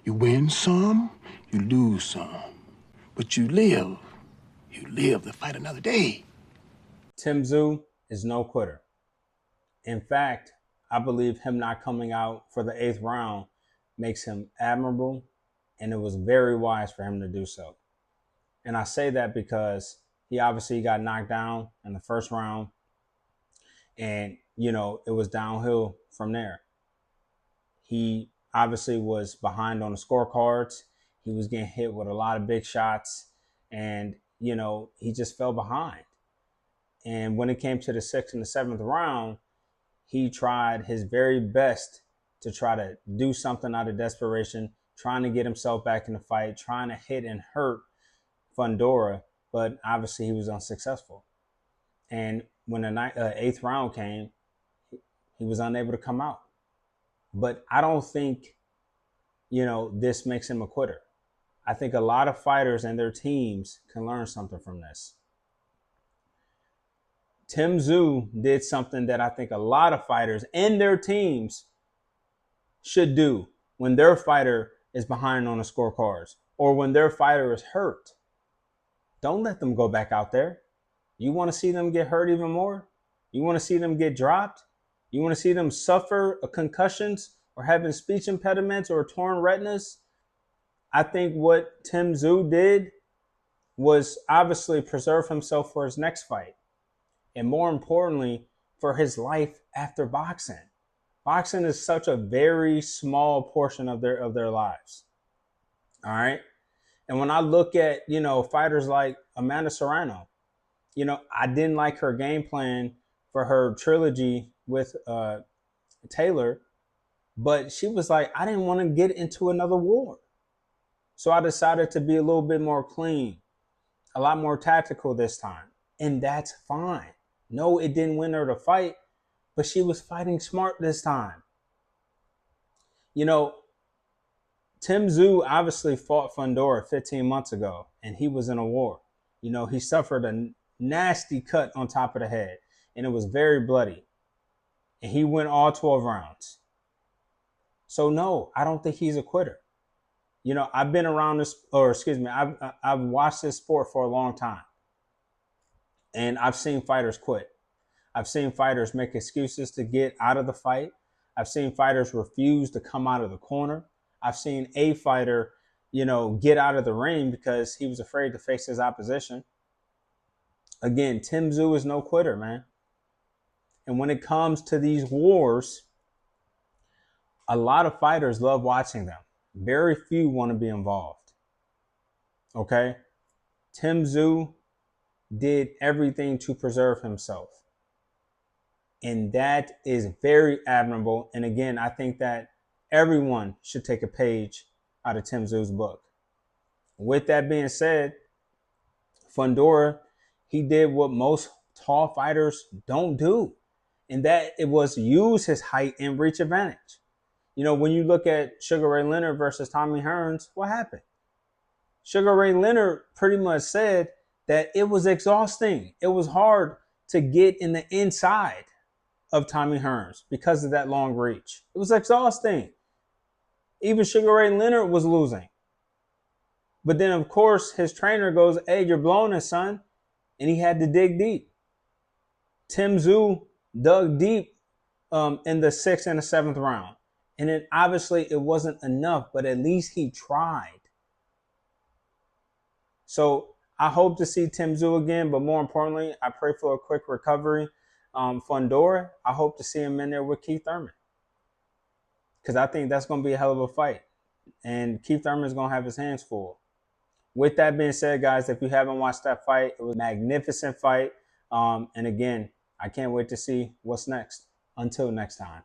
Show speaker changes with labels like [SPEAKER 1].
[SPEAKER 1] You win some, you lose some. But you live. You live to fight another day.
[SPEAKER 2] Tszyu is no quitter. In fact, I believe him not coming out for the 8th round makes him admirable, and it was very wise for him to do so. And I say that because he obviously got knocked down in the first round, and, it was downhill from there. He obviously was behind on the scorecards. He was getting hit with a lot of big shots, and, he just fell behind. And when it came to the 6th and the 7th round, he tried his very best to try to do something out of desperation, trying to get himself back in the fight, trying to hit and hurt Fundora, but obviously he was unsuccessful. And when the 8th round came, he was unable to come out. But I don't think, this makes him a quitter. I think a lot of fighters and their teams can learn something from this. Tszyu did something that I think a lot of fighters and their teams should do when their fighter is behind on the scorecards or when their fighter is hurt. Don't let them go back out there. You want to see them get hurt even more? You want to see them get dropped? You want to see them suffer concussions or having speech impediments or torn retinas? I think what Tszyu did was obviously preserve himself for his next fight. And more importantly, for his life after boxing. Boxing is such a very small portion of their lives. All right. And when I look at, fighters like Amanda Serrano, I didn't like her game plan for her trilogy with Taylor, but she was like, I didn't want to get into another war. So I decided to be a little bit more clean, a lot more tactical this time. And that's fine. No, it didn't win her the fight, but she was fighting smart this time. Tszyu obviously fought Fundora 15 months ago, and he was in a war. He suffered a nasty cut on top of the head, and it was very bloody. And he went all 12 rounds. So no, I don't think he's a quitter. I've been around this, I've watched this sport for a long time. And I've seen fighters quit. I've seen fighters make excuses to get out of the fight. I've seen fighters refuse to come out of the corner. I've seen a fighter, get out of the ring because he was afraid to face his opposition. Again, Tszyu is no quitter, man. And when it comes to these wars, a lot of fighters love watching them. Very few want to be involved. Okay? Tszyu did everything to preserve himself. And that is very admirable. And again, I think that everyone should take a page out of Tszyu's book. With that being said, Fundora, he did what most tall fighters don't do. And that it was use his height and reach advantage. When you look at Sugar Ray Leonard versus Tommy Hearns, what happened? Sugar Ray Leonard pretty much said that it was exhausting. It was hard to get in the inside of Tommy Hearns because of that long reach. It was exhausting. Even Sugar Ray Leonard was losing. But then, of course, his trainer goes, hey, you're blowing it, son. And he had to dig deep. Tszyu dug deep in the 6th and the 7th round. And then obviously it wasn't enough, but at least he tried. So I hope to see Tszyu again, but more importantly, I pray for a quick recovery. Fundora, I hope to see him in there with Keith Thurman, because I think that's going to be a hell of a fight. And Keith Thurman is going to have his hands full. With that being said, guys, if you haven't watched that fight, it was a magnificent fight. And again, I can't wait to see what's next. Until next time.